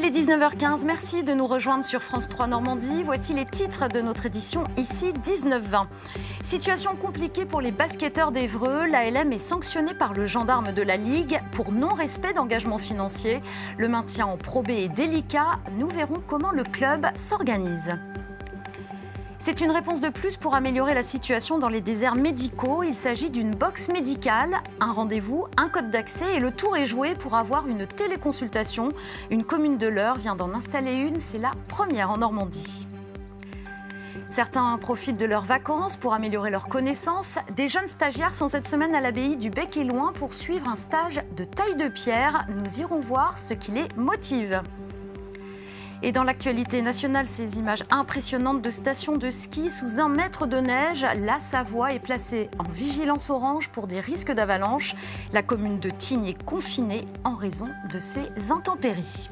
Il est 19h15, merci de nous rejoindre sur France 3 Normandie. Voici les titres de notre édition ici 19h20. Situation compliquée pour les basketteurs d'Évreux. L'ALM est sanctionnée par le gendarme de la Ligue pour non-respect d'engagement financier. Le maintien en Pro B est délicat. Nous verrons comment le club s'organise. C'est une réponse de plus pour améliorer la situation dans les déserts médicaux. Il s'agit d'une box médicale, un rendez-vous, un code d'accès et le tour est joué pour avoir une téléconsultation. Une commune de l'Eure vient d'en installer une, c'est la première en Normandie. Certains profitent de leurs vacances pour améliorer leurs connaissances. Des jeunes stagiaires sont cette semaine à l'abbaye du Bec-et-Loing pour suivre un stage de taille de pierre. Nous irons voir ce qui les motive. Et dans l'actualité nationale, ces images impressionnantes de stations de ski sous 1 mètre de neige. La Savoie est placée en vigilance orange pour des risques d'avalanche. La commune de Tignes est confinée en raison de ces intempéries.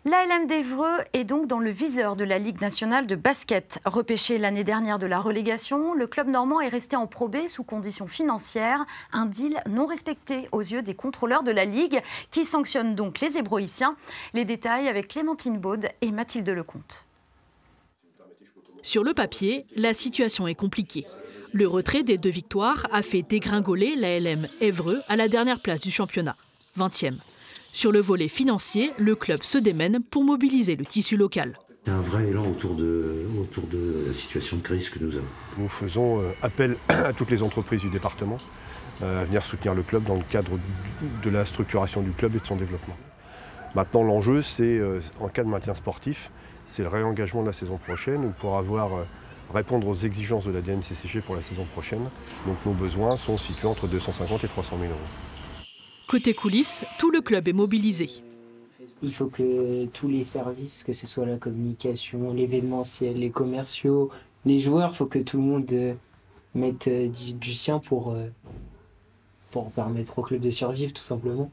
L'ALM d'Évreux est donc dans le viseur de la Ligue nationale de basket. Repêché l'année dernière de la relégation, le club normand est resté en Pro B sous conditions financières. Un deal non respecté aux yeux des contrôleurs de la Ligue qui sanctionnent donc les Hébroïciens. Les détails avec Clémentine Baude et Mathilde Lecomte. Sur le papier, la situation est compliquée. Le retrait des 2 victoires a fait dégringoler l'ALM Évreux à la dernière place du championnat, 20e. Sur le volet financier, le club se démène pour mobiliser le tissu local. Il y a un vrai élan autour de la situation de crise que nous avons. Nous faisons appel à toutes les entreprises du département à venir soutenir le club dans le cadre de la structuration du club et de son développement. Maintenant, l'enjeu, c'est, en cas de maintien sportif, c'est le réengagement de la saison prochaine pour répondre aux exigences de la DNCCG pour la saison prochaine. Donc nos besoins sont situés entre 250 et 300 000 euros. Côté coulisses, tout le club est mobilisé. Il faut que tous les services, que ce soit la communication, l'événementiel, les commerciaux, les joueurs, il faut que tout le monde mette du sien pour permettre au club de survivre, tout simplement.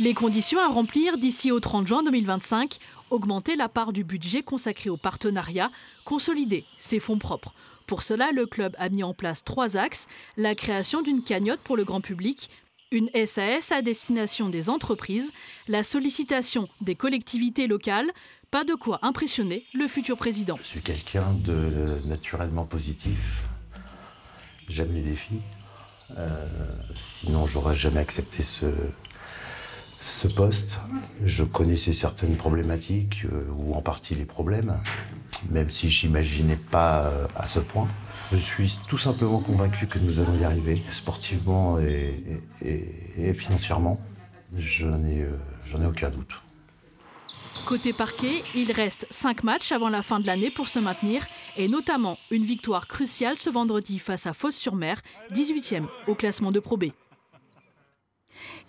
Les conditions à remplir d'ici au 30 juin 2025, augmenter la part du budget consacré au partenariat, consolider ses fonds propres. Pour cela, le club a mis en place 3 axes, la création d'une cagnotte pour le grand public, une SAS à destination des entreprises, la sollicitation des collectivités locales, pas de quoi impressionner le futur président. Je suis quelqu'un de naturellement positif, j'aime les défis, sinon j'aurais jamais accepté ce poste. Je connaissais certaines problématiques, ou en partie les problèmes, même si j'imaginais pas à ce point. Je suis tout simplement convaincu que nous allons y arriver, sportivement et financièrement. J'en ai aucun doute. Côté parquet, il reste 5 matchs avant la fin de l'année pour se maintenir, et notamment une victoire cruciale ce vendredi face à Fos-sur-Mer, 18e au classement de Pro B.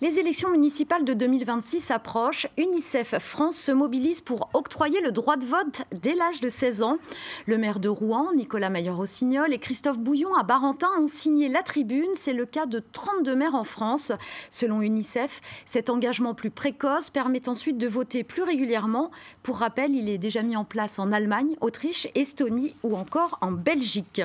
Les élections municipales de 2026 approchent. UNICEF France se mobilise pour octroyer le droit de vote dès l'âge de 16 ans. Le maire de Rouen, Nicolas Maillard-Rossignol, et Christophe Bouillon à Barentin ont signé la tribune. C'est le cas de 32 maires en France. Selon UNICEF, cet engagement plus précoce permet ensuite de voter plus régulièrement. Pour rappel, il est déjà mis en place en Allemagne, Autriche, Estonie ou encore en Belgique.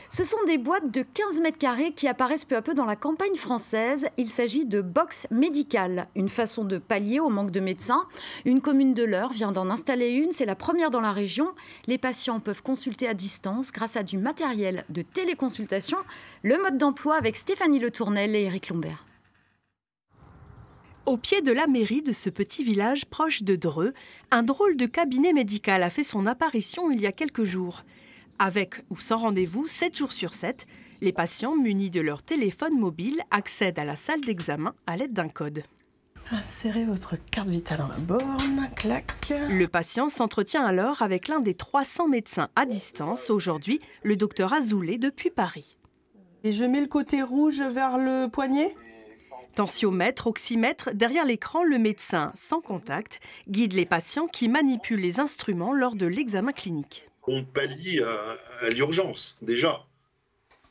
Ce sont des boîtes de 15 mètres carrés qui apparaissent peu à peu dans la campagne française. Il s'agit de box médicales, une façon de pallier au manque de médecins. Une commune de l'Eure vient d'en installer une, c'est la première dans la région. Les patients peuvent consulter à distance grâce à du matériel de téléconsultation. Le mode d'emploi avec Stéphanie Le Tournel et Éric Lombert. Au pied de la mairie de ce petit village proche de Dreux, un drôle de cabinet médical a fait son apparition il y a quelques jours. Avec ou sans rendez-vous, 7 jours sur 7, les patients munis de leur téléphone mobile accèdent à la salle d'examen à l'aide d'un code. Insérez votre carte vitale dans la borne, clac. Le patient s'entretient alors avec l'un des 300 médecins à distance, aujourd'hui le docteur Azoulay depuis Paris. Et je mets le côté rouge vers le poignet. Tensiomètre, oxymètre, derrière l'écran, le médecin, sans contact, guide les patients qui manipulent les instruments lors de l'examen clinique. On pallie à l'urgence, déjà.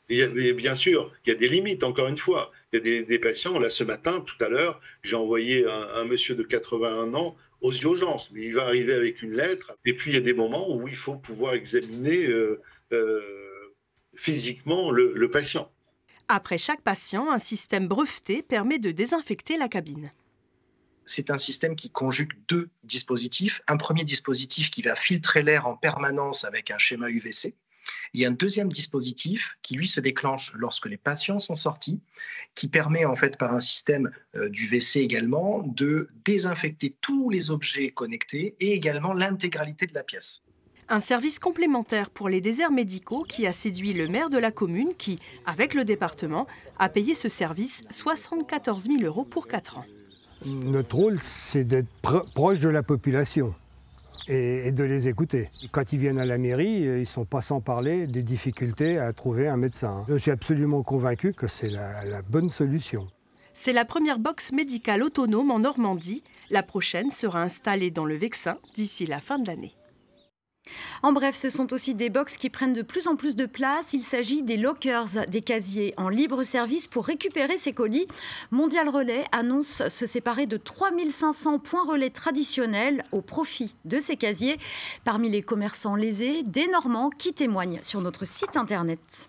Et bien sûr, il y a des limites, encore une fois. Il y a des patients, là ce matin, tout à l'heure, j'ai envoyé un monsieur de 81 ans aux urgences, mais il va arriver avec une lettre. Et puis il y a des moments où il faut pouvoir examiner physiquement le patient. Après chaque patient, un système breveté permet de désinfecter la cabine. c'est un système qui conjugue 2 dispositifs. Un premier dispositif qui va filtrer l'air en permanence avec un schéma UVC. Et un deuxième dispositif qui, lui, se déclenche lorsque les patients sont sortis, qui permet, en fait, par un système d'UVC également, de désinfecter tous les objets connectés et également l'intégralité de la pièce. Un service complémentaire pour les déserts médicaux qui a séduit le maire de la commune qui, avec le département, a payé ce service 74 000 € pour 4 ans. Notre rôle, c'est d'être proche de la population et de les écouter. Quand ils viennent à la mairie, ils ne sont pas sans parler des difficultés à trouver un médecin. Je suis absolument convaincu que c'est la bonne solution. C'est la première box médicale autonome en Normandie. La prochaine sera installée dans le Vexin d'ici la fin de l'année. En bref, ce sont aussi des box qui prennent de plus en plus de place. Il s'agit des lockers, des casiers en libre service pour récupérer ces colis. Mondial Relais annonce se séparer de 3500 points relais traditionnels au profit de ces casiers. Parmi les commerçants lésés, des Normands qui témoignent sur notre site internet.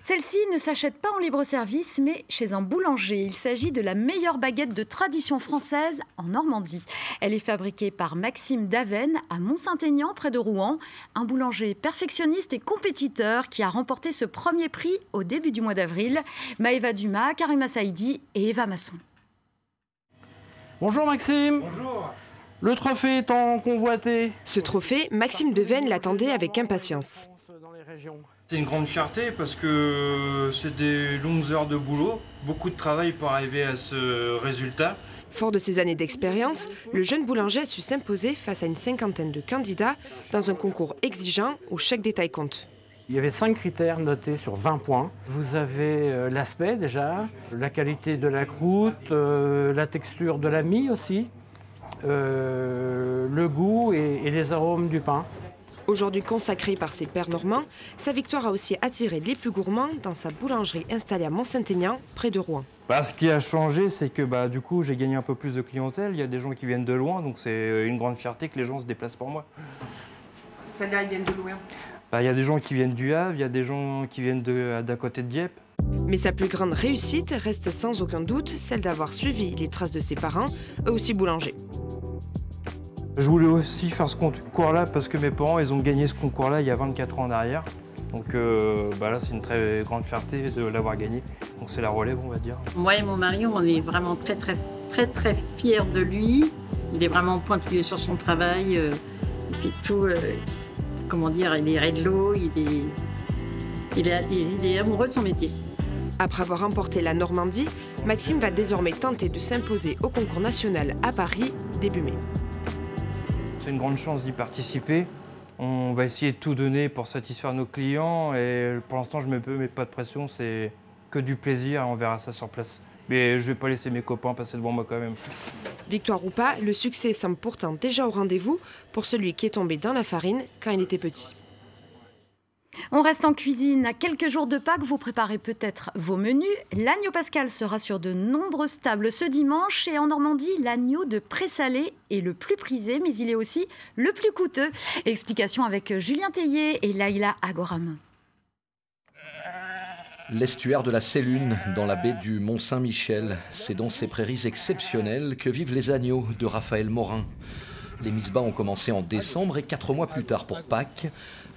Celle-ci ne s'achète pas en libre-service, mais chez un boulanger. Il s'agit de la meilleure baguette de tradition française en Normandie. Elle est fabriquée par Maxime Daven à Mont-Saint-Aignan, près de Rouen. Un boulanger perfectionniste et compétiteur qui a remporté ce premier prix au début du mois d'avril. Maëva Dumas, Karima Saïdi et Eva Masson. Bonjour Maxime. Bonjour. Le trophée est en convoité. Ce trophée, Maxime Deven l'attendait avec impatience. C'est une grande fierté parce que c'est des longues heures de boulot, beaucoup de travail pour arriver à ce résultat. Fort de ses années d'expérience, le jeune boulanger a su s'imposer face à une cinquantaine de candidats dans un concours exigeant où chaque détail compte. Il y avait 5 critères notés sur 20 points. Vous avez l'aspect déjà, la qualité de la croûte, la texture de la mie aussi, le goût et les arômes du pain. Aujourd'hui consacré par ses pairs normands, sa victoire a aussi attiré les plus gourmands dans sa boulangerie installée à Mont-Saint-Aignan, près de Rouen. Ce qui a changé, c'est que du coup, j'ai gagné un peu plus de clientèle. Il y a des gens qui viennent de loin, donc c'est une grande fierté que les gens se déplacent pour moi. C'est-à-dire, ils viennent de loin? Il y a des gens qui viennent du Havre, il y a des gens qui viennent d'à côté de Dieppe. Mais sa plus grande réussite reste sans aucun doute celle d'avoir suivi les traces de ses parents, eux aussi boulangers. Je voulais aussi faire ce concours-là parce que mes parents, ils ont gagné ce concours-là il y a 24 ans en arrière. Donc là, c'est une très grande fierté de l'avoir gagné. Donc c'est la relève, on va dire. Moi et mon mari, on est vraiment très fiers de lui. Il est vraiment pointilleux sur son travail. Il fait tout, il est réglo, il est amoureux de son métier. Après avoir remporté la Normandie, Maxime va désormais tenter de s'imposer au concours national à Paris début mai. C'est une grande chance d'y participer. On va essayer de tout donner pour satisfaire nos clients et pour l'instant, je ne mets pas de pression, c'est que du plaisir et on verra ça sur place. Mais je ne vais pas laisser mes copains passer devant moi quand même. Victoire ou pas, le succès semble pourtant déjà au rendez-vous pour celui qui est tombé dans la farine quand il était petit. On reste en cuisine. À quelques jours de Pâques, vous préparez peut-être vos menus. L'agneau pascal sera sur de nombreuses tables ce dimanche. Et en Normandie, l'agneau de Pré-Salé est le plus prisé, mais il est aussi le plus coûteux. Explication avec Julien Tellier et Laïla Agoram. L'estuaire de la Sélune, dans la baie du Mont-Saint-Michel. C'est dans ces prairies exceptionnelles que vivent les agneaux de Raphaël Morin. Les mises-bas ont commencé en décembre et 4 mois plus tard pour Pâques,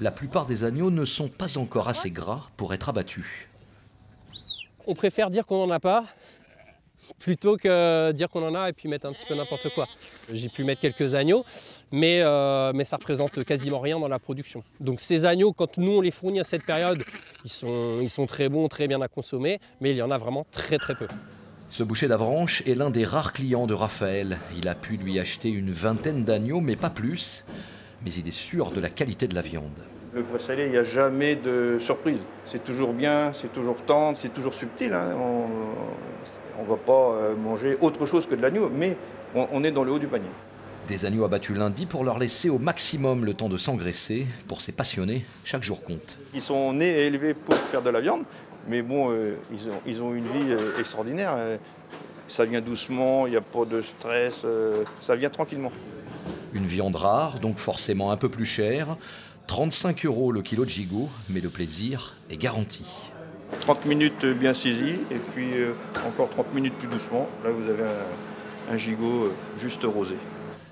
la plupart des agneaux ne sont pas encore assez gras pour être abattus. On préfère dire qu'on n'en a pas plutôt que dire qu'on en a et puis mettre un petit peu n'importe quoi. J'ai pu mettre quelques agneaux, mais ça représente quasiment rien dans la production. Donc ces agneaux, quand nous on les fournit à cette période, ils sont très bons, très bien à consommer, mais il y en a vraiment très peu. Ce boucher d'Avranches est l'un des rares clients de Raphaël. Il a pu lui acheter une vingtaine d'agneaux, mais pas plus. Mais il est sûr de la qualité de la viande. Le Pré-Salé, il n'y a jamais de surprise. C'est toujours bien, c'est toujours tendre, c'est toujours subtil. Hein. On ne va pas manger autre chose que de l'agneau, mais on est dans le haut du panier. Des agneaux abattus lundi pour leur laisser au maximum le temps de s'engraisser. Pour ces passionnés, chaque jour compte. Ils sont nés et élevés pour faire de la viande, mais bon, ils ont une vie extraordinaire. Ça vient doucement, il n'y a pas de stress, ça vient tranquillement. Une viande rare, donc forcément un peu plus chère. 35 € le kilo de gigot, mais le plaisir est garanti. 30 minutes bien saisies, et puis encore 30 minutes plus doucement. Là, vous avez un gigot juste rosé.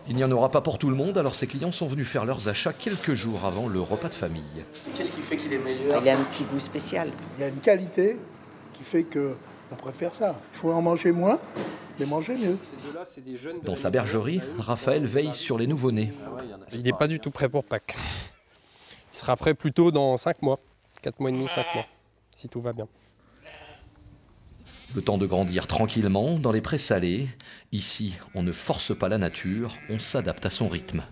Il n'y en aura pas pour tout le monde, alors ses clients sont venus faire leurs achats quelques jours avant le repas de famille. Qu'est-ce qui fait qu'il est meilleur? Il a un petit goût spécial. Il y a une qualité qui fait qu'on préfère ça. Il faut en manger moins, mais manger mieux. Dans sa bergerie, Raphaël veille sur les nouveau-nés. Il n'est pas du tout prêt pour Pâques. Il sera prêt plutôt dans 5 mois, 4 mois et demi, 5 mois, si tout va bien. Le temps de grandir tranquillement dans les prés salés. Ici, on ne force pas la nature, on s'adapte à son rythme.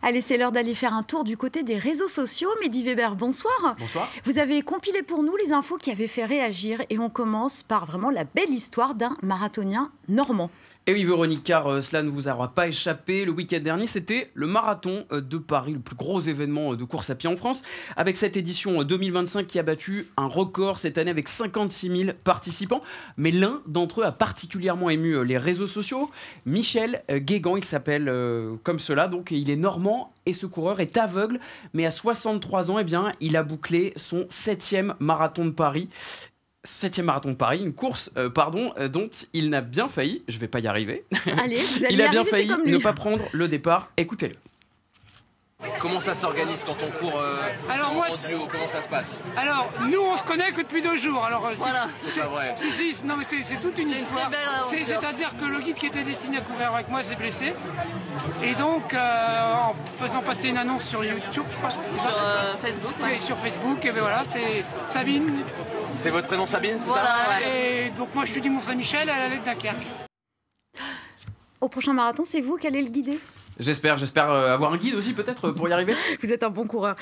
Allez, c'est l'heure d'aller faire un tour du côté des réseaux sociaux. Mehdi Weber, bonsoir. Bonsoir. Vous avez compilé pour nous les infos qui avaient fait réagir et on commence par vraiment la belle histoire d'un marathonien normand. Et oui, Véronique, car cela ne vous aura pas échappé. Le week-end dernier, c'était le marathon de Paris, le plus gros événement de course à pied en France, avec cette édition 2025 qui a battu un record cette année avec 56 000 participants. Mais l'un d'entre eux a particulièrement ému les réseaux sociaux. Michel Guégan, il s'appelle comme cela, donc il est normand et ce coureur est aveugle. Mais à 63 ans, eh bien, il a bouclé son 7e marathon de Paris. 7e marathon de Paris, une course dont il n'a bien failli, je vais pas y arriver. Allez, vous allez il a y bien arriver, failli c'est comme lui. ne pas prendre le départ. Écoutez-le. Comment ça s'organise quand on court Alors moi, en duo? Comment ça se passe? Alors nous on se connaît que depuis 2 jours. Alors voilà, c'est pas vrai. Si, non mais c'est toute une histoire. C'est-à-dire que le guide qui était destiné à courir avec moi s'est blessé. Et donc en faisant passer une annonce sur YouTube, je crois, sur Facebook. Ouais. Sur Facebook, et ben voilà, c'est Sabine. C'est votre prénom Sabine, c'est voilà, ça? ouais. Et donc moi je suis du Mont-Saint-Michel, elle allait de Dunkerque. Au prochain marathon, c'est vous qui allez le guider? J'espère avoir un guide aussi peut-être pour y arriver. Vous êtes un bon coureur.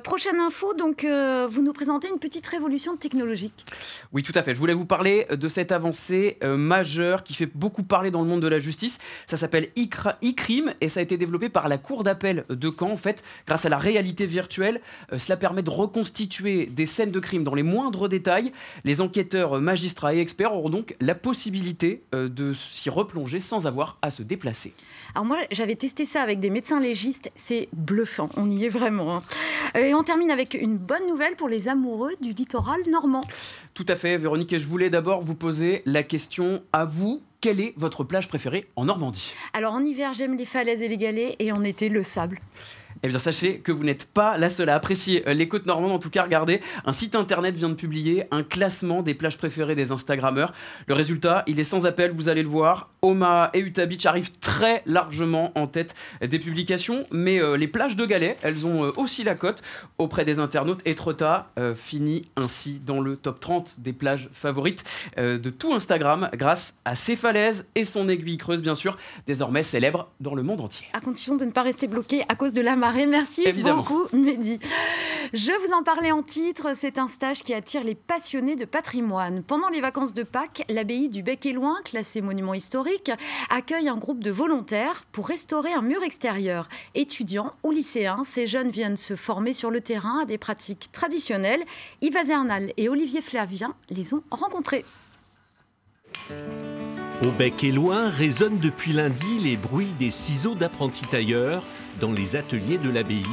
Prochaine info, donc vous nous présentez une petite révolution technologique. Oui, tout à fait. Je voulais vous parler de cette avancée majeure qui fait beaucoup parler dans le monde de la justice. Ça s'appelle e-crime et ça a été développé par la Cour d'appel de Caen. En fait, grâce à la réalité virtuelle, cela permet de reconstituer des scènes de crime dans les moindres détails. Les enquêteurs, magistrats et experts auront donc la possibilité de s'y replonger sans avoir à se déplacer. Alors moi, j'avais testé ça avec des médecins légistes, c'est bluffant, on y est vraiment. Hein. Et on termine avec une bonne nouvelle pour les amoureux du littoral normand. Tout à fait, Véronique, et je voulais d'abord vous poser la question à vous. Quelle est votre plage préférée en Normandie? Alors en hiver, j'aime les falaises et les galets, et en été, le sable. Eh bien, sachez que vous n'êtes pas la seule à apprécier les côtes normandes. En tout cas, regardez, un site internet vient de publier un classement des plages préférées des Instagrammeurs. Le résultat, il est sans appel, vous allez le voir. Omaha et Utah Beach arrivent très largement en tête des publications. Mais les plages de galets, elles ont aussi la cote auprès des internautes. Etretat finit ainsi dans le top 30 des plages favorites de tout Instagram grâce à ses falaises et son aiguille creuse, bien sûr, désormais célèbre dans le monde entier. À condition de ne pas rester bloqué à cause de la marée. Merci Évidemment. beaucoup, Mehdi. Je vous en parlais en titre, c'est un stage qui attire les passionnés de patrimoine. Pendant les vacances de Pâques, l'abbaye du Bec-et-Loing, classée monument historique, accueille un groupe de volontaires pour restaurer un mur extérieur. Étudiants ou lycéens, ces jeunes viennent se former sur le terrain à des pratiques traditionnelles. Yves Azernal et Olivier Flavien les ont rencontrés. Au Bec-et-Loing résonnent depuis lundi les bruits des ciseaux d'apprentis tailleurs dans les ateliers de l'abbaye.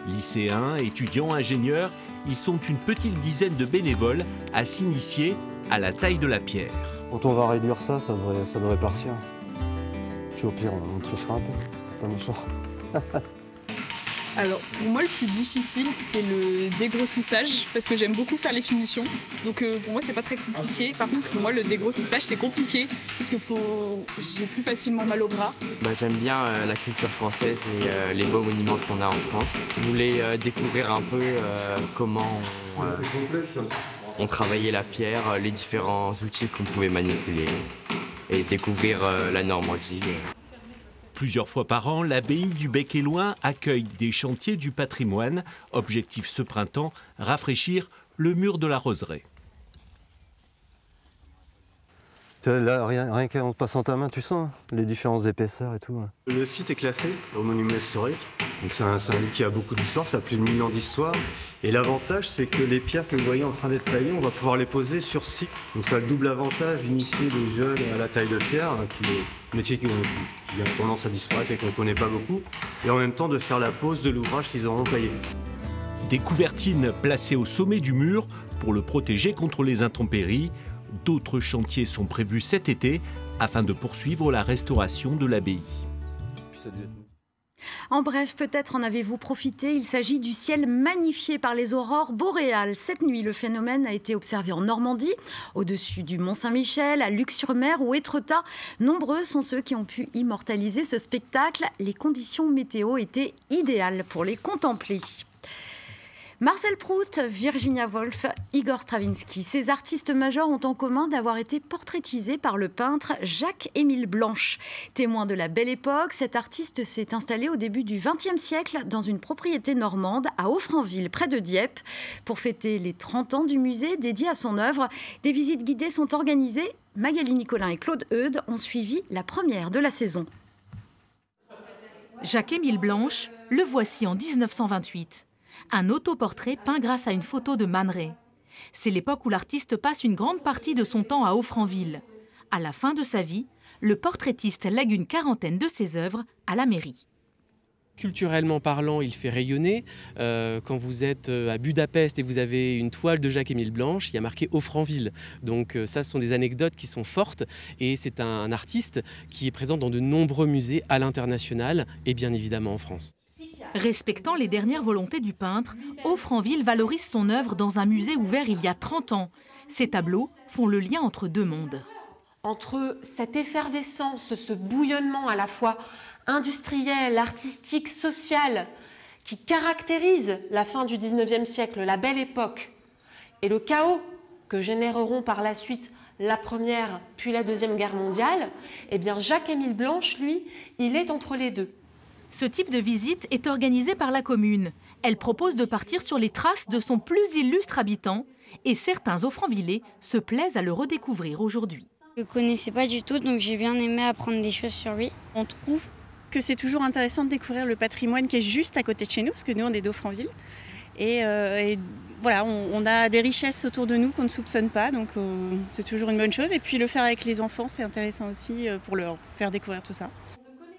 Lycéens, étudiants, ingénieurs, ils sont une petite dizaine de bénévoles à s'initier à la taille de la pierre. Quand on va réduire ça, ça devrait partir. Puis au pire, on trichera un peu, pas méchant. Alors, pour moi, le plus difficile, c'est le dégrossissage, parce que j'aime beaucoup faire les finitions. Donc, pour moi, c'est pas très compliqué. Par contre, pour moi, le dégrossissage, c'est compliqué, parce que j'ai plus facilement mal au bras. J'aime bien la culture française et les beaux monuments qu'on a en France. Je voulais découvrir un peu comment on travaillait la pierre, les différents outils qu'on pouvait manipuler, et découvrir la Normandie. Plusieurs fois par an, l'abbaye du Bec-et-Loing accueille des chantiers du patrimoine. Objectif ce printemps, rafraîchir le mur de la roseraie. Là, rien qu'en passant ta main, tu sens les différences d'épaisseur et tout. Le site est classé au monument historique. C'est un lieu qui a beaucoup d'histoire, ça a plus de 1000 ans d'histoire. Et l'avantage, c'est que les pierres que vous voyez en train d'être taillées, on va pouvoir les poser sur site. Donc ça a le double avantage d'initier les jeunes à la taille de pierre, qui est un métier qui a tendance à disparaître et qu'on ne connaît pas beaucoup, et en même temps de faire la pose de l'ouvrage qu'ils auront taillé. Des couvertines placées au sommet du mur pour le protéger contre les intempéries. D'autres chantiers sont prévus cet été afin de poursuivre la restauration de l'abbaye. En bref, peut-être en avez-vous profité, il s'agit du ciel magnifié par les aurores boréales. Cette nuit, le phénomène a été observé en Normandie, au-dessus du Mont-Saint-Michel, à Luc-sur-Mer ou Étretat. Nombreux sont ceux qui ont pu immortaliser ce spectacle. Les conditions météo étaient idéales pour les contempler. Marcel Proust, Virginia Woolf, Igor Stravinsky, ces artistes majeurs ont en commun d'avoir été portraitisés par le peintre Jacques-Émile Blanche. Témoin de la Belle Époque, cet artiste s'est installé au début du XXe siècle dans une propriété normande à Offranville, près de Dieppe. Pour fêter les 30 ans du musée dédié à son œuvre, des visites guidées sont organisées. Magali Nicolin et Claude Eudes ont suivi la première de la saison. Jacques-Émile Blanche, le voici en 1928. Un autoportrait peint grâce à une photo de Man Ray. C'est l'époque où l'artiste passe une grande partie de son temps à Offranville. À la fin de sa vie, le portraitiste lègue une quarantaine de ses œuvres à la mairie. Culturellement parlant, il fait rayonner. Quand vous êtes à Budapest et vous avez une toile de Jacques-Émile Blanche, il y a marqué Offranville. Donc ça, ce sont des anecdotes qui sont fortes et c'est un artiste qui est présent dans de nombreux musées à l'international et bien évidemment en France. Respectant les dernières volontés du peintre, Offranville valorise son œuvre dans un musée ouvert il y a 30 ans. Ces tableaux font le lien entre deux mondes. Entre cette effervescence, ce bouillonnement à la fois industriel, artistique, social, qui caractérise la fin du XIXe siècle, la Belle Époque, et le chaos que généreront par la suite la Première puis la Deuxième Guerre mondiale, eh bien Jacques-Émile Blanche, lui, il est entre les deux. Ce type de visite est organisé par la commune. Elle propose de partir sur les traces de son plus illustre habitant et certains Offranvillais se plaisent à le redécouvrir aujourd'hui. Je ne connaissais pas du tout, donc j'ai bien aimé apprendre des choses sur lui. On trouve que c'est toujours intéressant de découvrir le patrimoine qui est juste à côté de chez nous, parce que nous on est d'Offranville. Et voilà, on a des richesses autour de nous qu'on ne soupçonne pas, donc c'est toujours une bonne chose. Et puis le faire avec les enfants, c'est intéressant aussi pour leur faire découvrir tout ça.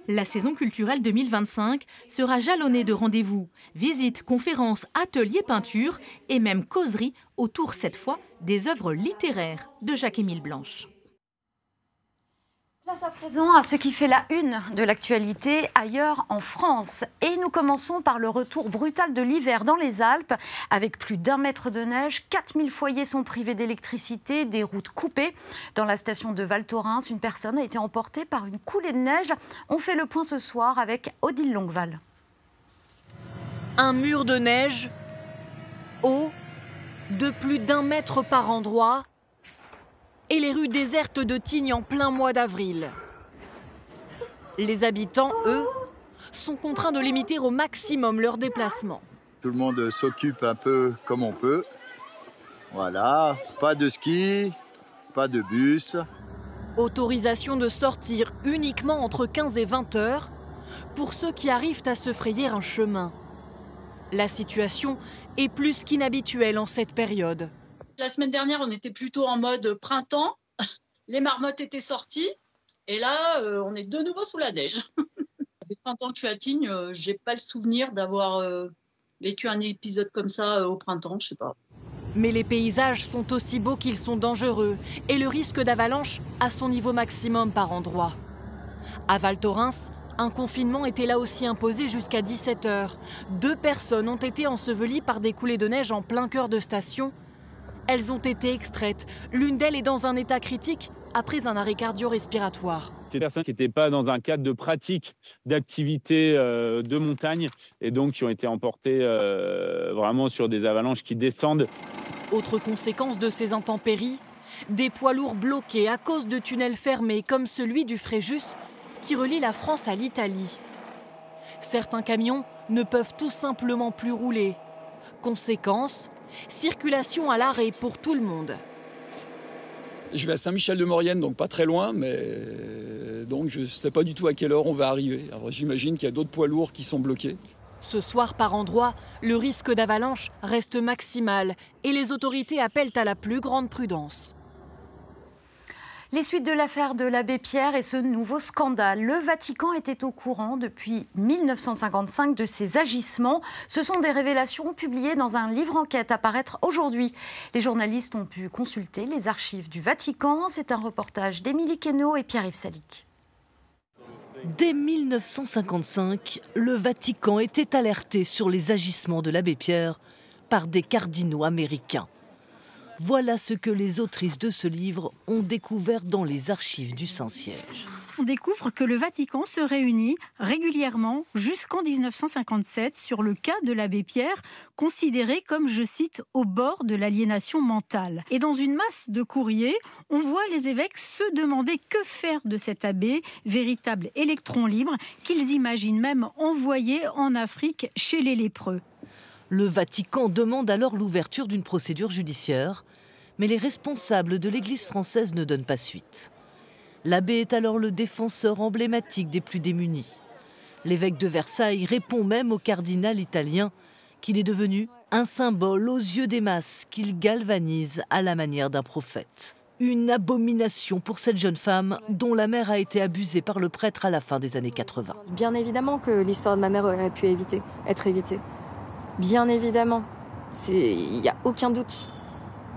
La saison culturelle 2025 sera jalonnée de rendez-vous, visites, conférences, ateliers, peintures et même causeries autour cette fois des œuvres littéraires de Jacques-Émile Blanche. Place à présent à ce qui fait la une de l'actualité ailleurs en France. Et nous commençons par le retour brutal de l'hiver dans les Alpes. Avec plus d'1 mètre de neige, 4000 foyers sont privés d'électricité, des routes coupées. Dans la station de Val Thorens, une personne a été emportée par une coulée de neige. On fait le point ce soir avec Odile Longueval. Un mur de neige, haut, de plus d'1 mètre par endroit, et les rues désertes de Tignes en plein mois d'avril. Les habitants, eux, sont contraints de limiter au maximum leurs déplacements. Tout le monde s'occupe un peu comme on peut. Voilà, pas de ski, pas de bus. Autorisation de sortir uniquement entre 15 et 20 heures pour ceux qui arrivent à se frayer un chemin. La situation est plus qu'inhabituelle en cette période. La semaine dernière, on était plutôt en mode printemps. Les marmottes étaient sorties. Et là, on est de nouveau sous la neige. Ça fait 30 ans que je suis à Tignes. Je n'ai pas le souvenir d'avoir vécu un épisode comme ça au printemps. Je sais pas. Mais les paysages sont aussi beaux qu'ils sont dangereux. Et le risque d'avalanche à son niveau maximum par endroit. À Val Thorens, un confinement était là aussi imposé jusqu'à 17 h. 2 personnes ont été ensevelies par des coulées de neige en plein cœur de station. Elles ont été extraites. L'une d'elles est dans un état critique après un arrêt cardio-respiratoire. Ces personnes qui n'étaient pas dans un cadre de pratique d'activité de montagne et donc qui ont été emportées vraiment sur des avalanches qui descendent. Autre conséquence de ces intempéries, des poids lourds bloqués à cause de tunnels fermés comme celui du Fréjus qui relie la France à l'Italie. Certains camions ne peuvent tout simplement plus rouler. Conséquence, circulation à l'arrêt pour tout le monde. Je vais à Saint-Michel-de-Maurienne, donc pas très loin, mais donc je ne sais pas du tout à quelle heure on va arriver. Alors j'imagine qu'il y a d'autres poids lourds qui sont bloqués. Ce soir, par endroit, le risque d'avalanche reste maximal et les autorités appellent à la plus grande prudence. Les suites de l'affaire de l'abbé Pierre et ce nouveau scandale. Le Vatican était au courant depuis 1955 de ces agissements. Ce sont des révélations publiées dans un livre enquête à paraître aujourd'hui. Les journalistes ont pu consulter les archives du Vatican. C'est un reportage d'Émilie Queneau et Pierre-Yves Salic. Dès 1955, le Vatican était alerté sur les agissements de l'abbé Pierre par des cardinaux américains. Voilà ce que les autrices de ce livre ont découvert dans les archives du Saint-Siège. On découvre que le Vatican se réunit régulièrement jusqu'en 1957 sur le cas de l'abbé Pierre, considéré comme, je cite, au bord de l'aliénation mentale. Et dans une masse de courriers, on voit les évêques se demander que faire de cet abbé, véritable électron libre, qu'ils imaginent même envoyer en Afrique chez les lépreux. Le Vatican demande alors l'ouverture d'une procédure judiciaire, mais les responsables de l'Église française ne donnent pas suite. L'abbé est alors le défenseur emblématique des plus démunis. L'évêque de Versailles répond même au cardinal italien qu'il est devenu un symbole aux yeux des masses qu'il galvanise à la manière d'un prophète. Une abomination pour cette jeune femme dont la mère a été abusée par le prêtre à la fin des années 80. Bien évidemment que l'histoire de ma mère aurait pu être évitée. Bien évidemment, il n'y a aucun doute.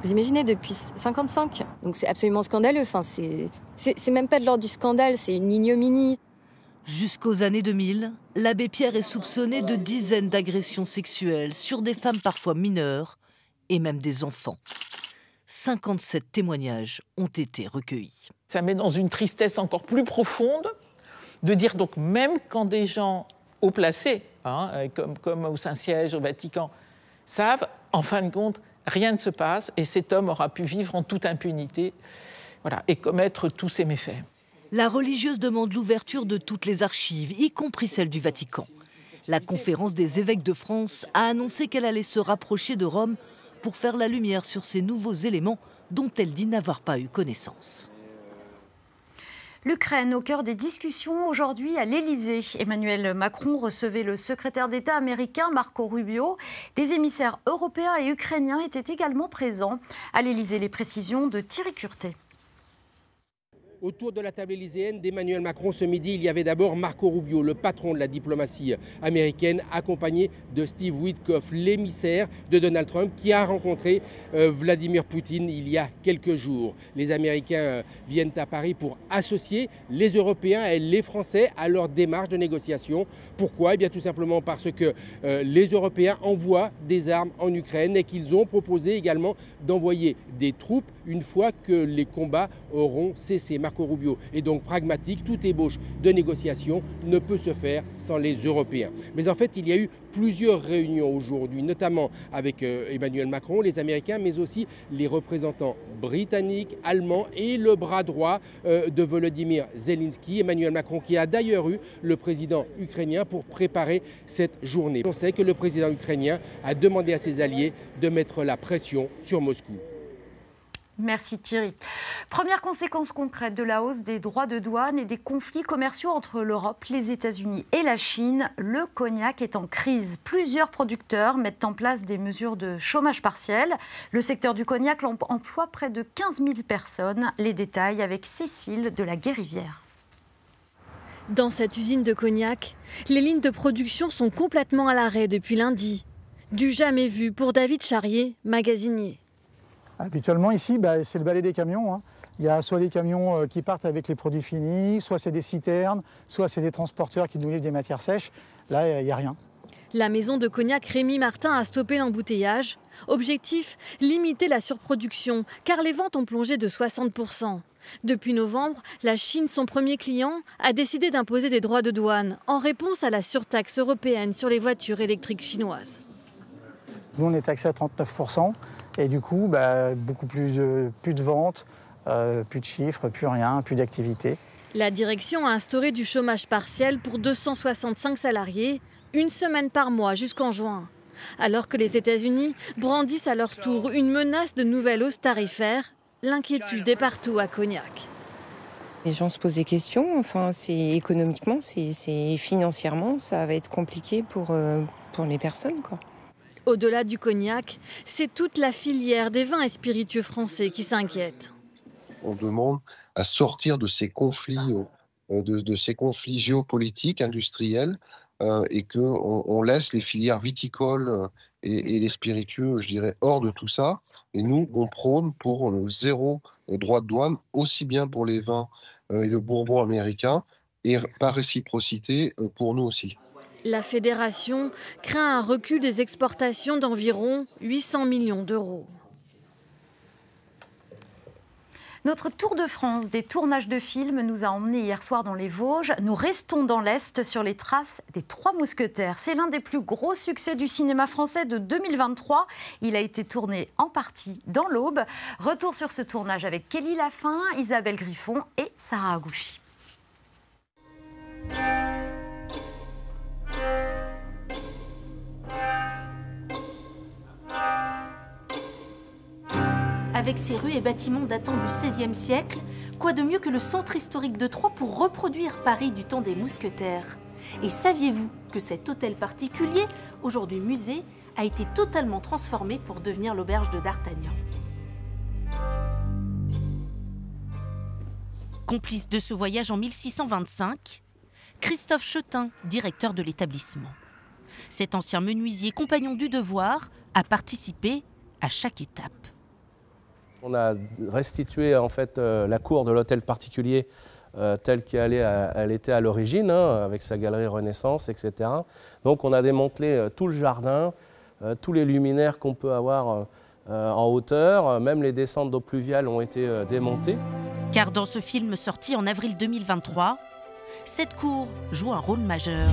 Vous imaginez, depuis 55, donc c'est absolument scandaleux. Enfin, c'est même pas de l'ordre du scandale, c'est une ignominie. Jusqu'aux années 2000, l'abbé Pierre est soupçonné de dizaines d'agressions sexuelles sur des femmes parfois mineures et même des enfants. 57 témoignages ont été recueillis. Ça met dans une tristesse encore plus profonde de dire donc même quand des gens haut placés, comme au Saint-Siège, au Vatican, savent, en fin de compte, rien ne se passe et cet homme aura pu vivre en toute impunité, voilà, et commettre tous ces méfaits. La religieuse demande l'ouverture de toutes les archives, y compris celles du Vatican. La conférence des évêques de France a annoncé qu'elle allait se rapprocher de Rome pour faire la lumière sur ces nouveaux éléments dont elle dit n'avoir pas eu connaissance. L'Ukraine au cœur des discussions aujourd'hui à l'Élysée. Emmanuel Macron recevait le secrétaire d'État américain Marco Rubio. Des émissaires européens et ukrainiens étaient également présents. À l'Élysée, les précisions de Thierry Curtet. Autour de la table élyséenne d'Emmanuel Macron ce midi, il y avait d'abord Marco Rubio, le patron de la diplomatie américaine, accompagné de Steve Witkoff, l'émissaire de Donald Trump, qui a rencontré Vladimir Poutine il y a quelques jours. Les Américains viennent à Paris pour associer les Européens et les Français à leur démarche de négociation. Pourquoi ? Eh bien tout simplement parce que les Européens envoient des armes en Ukraine et qu'ils ont proposé également d'envoyer des troupes une fois que les combats auront cessé. Marco Rubio est donc pragmatique, toute ébauche de négociation ne peut se faire sans les Européens. Mais en fait, il y a eu plusieurs réunions aujourd'hui, notamment avec Emmanuel Macron, les Américains, mais aussi les représentants britanniques, allemands et le bras droit de Volodymyr Zelensky. Emmanuel Macron qui a d'ailleurs eu le président ukrainien pour préparer cette journée. On sait que le président ukrainien a demandé à ses alliés de mettre la pression sur Moscou. Merci Thierry. Première conséquence concrète de la hausse des droits de douane et des conflits commerciaux entre l'Europe, les États-Unis et la Chine. Le cognac est en crise. Plusieurs producteurs mettent en place des mesures de chômage partiel. Le secteur du cognac emploie près de 15 000 personnes. Les détails avec Cécile de la Guérivière. Dans cette usine de cognac, les lignes de production sont complètement à l'arrêt depuis lundi. Du jamais vu pour David Charrier, magasinier. Habituellement ici, c'est le balai des camions. Il y a soit les camions qui partent avec les produits finis, soit c'est des citernes, soit c'est des transporteurs qui nous livrent des matières sèches. Là, il n'y a rien. La maison de cognac Rémy Martin a stoppé l'embouteillage. Objectif, limiter la surproduction, car les ventes ont plongé de 60%. Depuis novembre, la Chine, son premier client, a décidé d'imposer des droits de douane en réponse à la surtaxe européenne sur les voitures électriques chinoises. Nous, on est taxé à 39%. Et du coup, beaucoup plus de ventes, plus de chiffres, plus rien, plus d'activité. La direction a instauré du chômage partiel pour 265 salariés, une semaine par mois jusqu'en juin. Alors que les États-Unis brandissent à leur tour une menace de nouvelle hausse tarifaire, l'inquiétude est partout à Cognac. Les gens se posent des questions, économiquement, financièrement, ça va être compliqué pour les personnes, quoi. Au-delà du cognac, c'est toute la filière des vins et spiritueux français qui s'inquiète. On demande à sortir de ces conflits, de ces conflits géopolitiques, industriels, et qu'on laisse les filières viticoles et les spiritueux, je dirais, hors de tout ça. Et nous, on prône pour le zéro droit de douane, aussi bien pour les vins et le bourbon américain, et par réciprocité pour nous aussi. La fédération craint un recul des exportations d'environ 800 millions d'euros. Notre tour de France des tournages de films nous a emmenés hier soir dans les Vosges. Nous restons dans l'Est sur les traces des Trois Mousquetaires. C'est l'un des plus gros succès du cinéma français de 2023. Il a été tourné en partie dans l'Aube. Retour sur ce tournage avec Kelly Lafin, Isabelle Griffon et Sarah Agouchi. Avec ses rues et bâtiments datant du XVIe siècle, quoi de mieux que le centre historique de Troyes pour reproduire Paris du temps des mousquetaires? Et saviez-vous que cet hôtel particulier, aujourd'hui musée, a été totalement transformé pour devenir l'auberge de D'Artagnan? Complice de ce voyage en 1625, Christophe Chetin, directeur de l'établissement. Cet ancien menuisier compagnon du devoir a participé à chaque étape. On a restitué en fait la cour de l'hôtel particulier telle qu'elle était à l'origine, avec sa galerie Renaissance, etc. Donc on a démantelé tout le jardin, tous les luminaires qu'on peut avoir en hauteur, même les descentes d'eau pluviale ont été démontées. Car dans ce film sorti en avril 2023, cette cour joue un rôle majeur.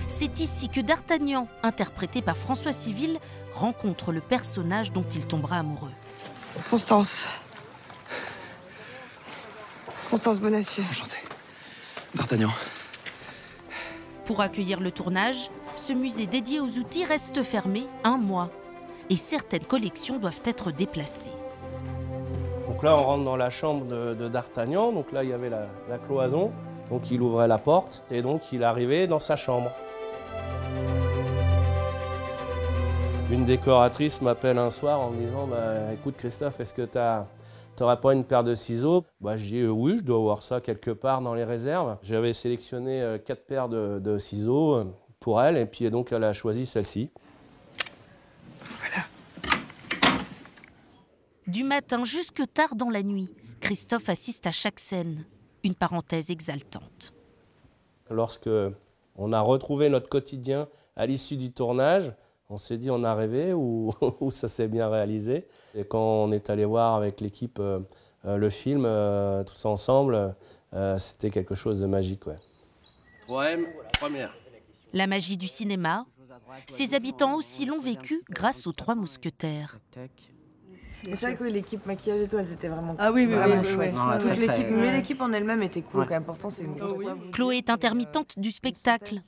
C'est ici que D'Artagnan, interprété par François Civil, rencontre le personnage dont il tombera amoureux. Constance Bonacieux. Enchanté. D'Artagnan. Pour accueillir le tournage, ce musée dédié aux outils reste fermé 1 mois. Et certaines collections doivent être déplacées. Donc là, on rentre dans la chambre de D'Artagnan. Donc là, il y avait la cloison. Donc il ouvrait la porte et donc il arrivait dans sa chambre. Une décoratrice m'appelle un soir en me disant « Écoute Christophe, est-ce que tu n'aurais pas une paire de ciseaux ?» Je dis « Oui, je dois avoir ça quelque part dans les réserves. » J'avais sélectionné 4 paires de ciseaux pour elle et puis donc elle a choisi celle-ci. Voilà. Du matin jusque tard dans la nuit, Christophe assiste à chaque scène. Une parenthèse exaltante. Lorsque on a retrouvé notre quotidien à l'issue du tournage, on s'est dit on a rêvé ou ça s'est bien réalisé. Et quand on est allé voir avec l'équipe le film, tous ensemble, c'était quelque chose de magique. Ouais. 3M, première. La magie du cinéma, ses habitants aussi l'ont vécu grâce aux Trois Mousquetaires. Mais c'est vrai que l'équipe maquillage et tout, elles étaient vraiment, chouettes. Non, toute l'équipe, mais l'équipe en elle-même était cool. Quand même, pourtant, c'est une Chloé est intermittente du spectacle.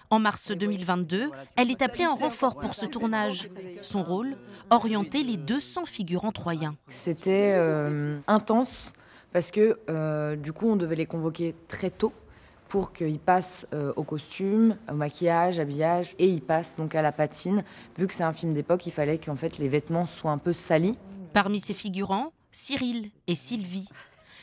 En mars 2022, elle est appelée en renfort pour ce tournage. Son rôle, orienter les 200 figurants troyens. C'était intense parce que du coup, on devait les convoquer très tôt pour qu'ils passent au costume, au maquillage, habillage, et ils passent donc à la patine. Vu que c'est un film d'époque, il fallait qu'en fait les vêtements soient un peu salis. Parmi ces figurants, Cyril et Sylvie.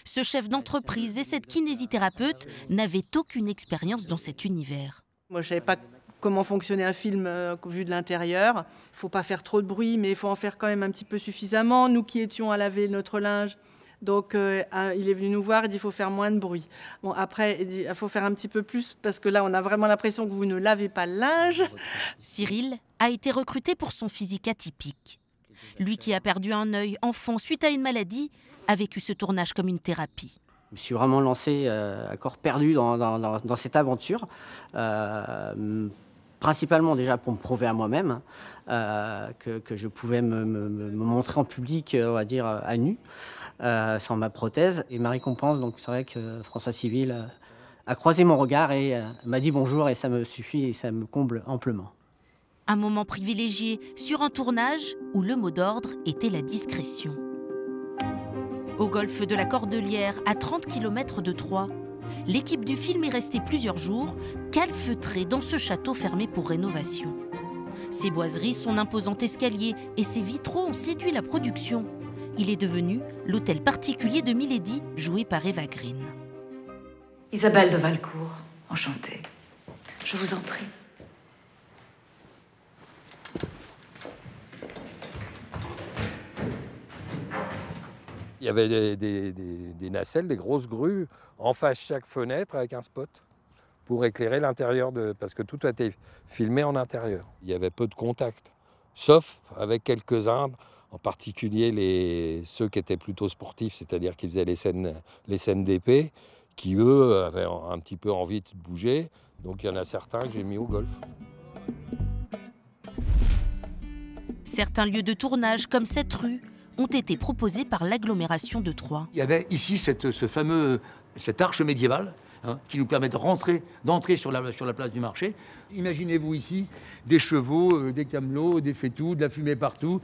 Ce chef d'entreprise et cette kinésithérapeute n'avaient aucune expérience dans cet univers. Moi, je ne savais pas comment fonctionnait un film vu de l'intérieur. Il ne faut pas faire trop de bruit, mais il faut en faire quand même un petit peu suffisamment. Nous qui étions à laver notre linge, donc il est venu nous voir, il dit qu'il faut faire moins de bruit. Bon, après, il dit qu'il faut faire un petit peu plus, parce que là, on a vraiment l'impression que vous ne lavez pas le linge. Cyril a été recruté pour son physique atypique. Lui qui a perdu un œil enfant suite à une maladie, a vécu ce tournage comme une thérapie. Je me suis vraiment lancé à corps perdu dans cette aventure, principalement déjà pour me prouver à moi-même que je pouvais me montrer en public, on va dire, à nu, sans ma prothèse. Et ma récompense, donc c'est vrai que François Civil a croisé mon regard et m'a dit bonjour, et ça me suffit et ça me comble amplement. Un moment privilégié sur un tournage où le mot d'ordre était la discrétion. Au golfe de la Cordelière, à 30 km de Troyes, l'équipe du film est restée plusieurs jours, calfeutrée dans ce château fermé pour rénovation. Ses boiseries, son imposant escalier et ses vitraux ont séduit la production. Il est devenu l'hôtel particulier de Milady, joué par Eva Green. Isabelle de Valcourt, enchantée. Je vous en prie. Il y avait des nacelles, des grosses grues en face de chaque fenêtre avec un spot pour éclairer l'intérieur, parce que tout a été filmé en intérieur. Il y avait peu de contact, sauf avec quelques-uns, en particulier ceux qui étaient plutôt sportifs, c'est-à-dire qui faisaient les scènes d'épée, qui eux avaient un petit peu envie de bouger. Donc il y en a certains que j'ai mis au golf. Certains lieux de tournage, comme cette rue, ont été proposés par l'agglomération de Troyes. Il y avait ici cette arche médiévale qui nous permet d'entrer sur la place du marché. Imaginez-vous ici des chevaux, des camelots, des fétous, de la fumée partout.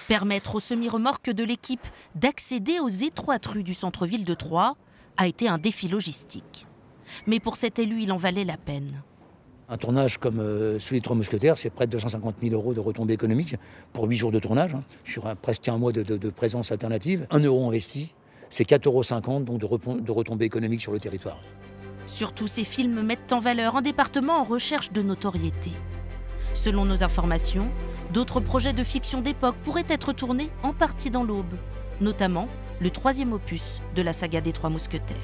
Permettre aux semi-remorques de l'équipe d'accéder aux étroites rues du centre-ville de Troyes a été un défi logistique. Mais pour cet élu, il en valait la peine. Un tournage comme celui des Trois Mousquetaires, c'est près de 250 000 € de retombées économiques pour 8 jours de tournage, sur presque un mois de présence alternative. 1 € investi, c'est 4,50 € donc de retombées économiques sur le territoire. Surtout, ces films mettent en valeur un département en recherche de notoriété. Selon nos informations, d'autres projets de fiction d'époque pourraient être tournés en partie dans l'Aube, notamment le 3e opus de la saga des Trois Mousquetaires.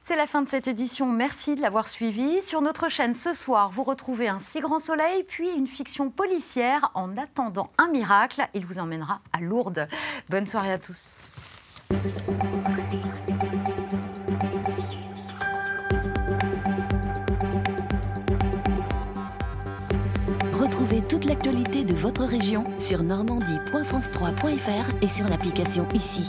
C'est la fin de cette édition, merci de l'avoir suivi. Sur notre chaîne ce soir, vous retrouvez Un si grand soleil, puis une fiction policière En attendant un miracle. Il vous emmènera à Lourdes. Bonne soirée à tous. Retrouvez toute l'actualité de votre région sur normandie.france3.fr et sur l'application ICI.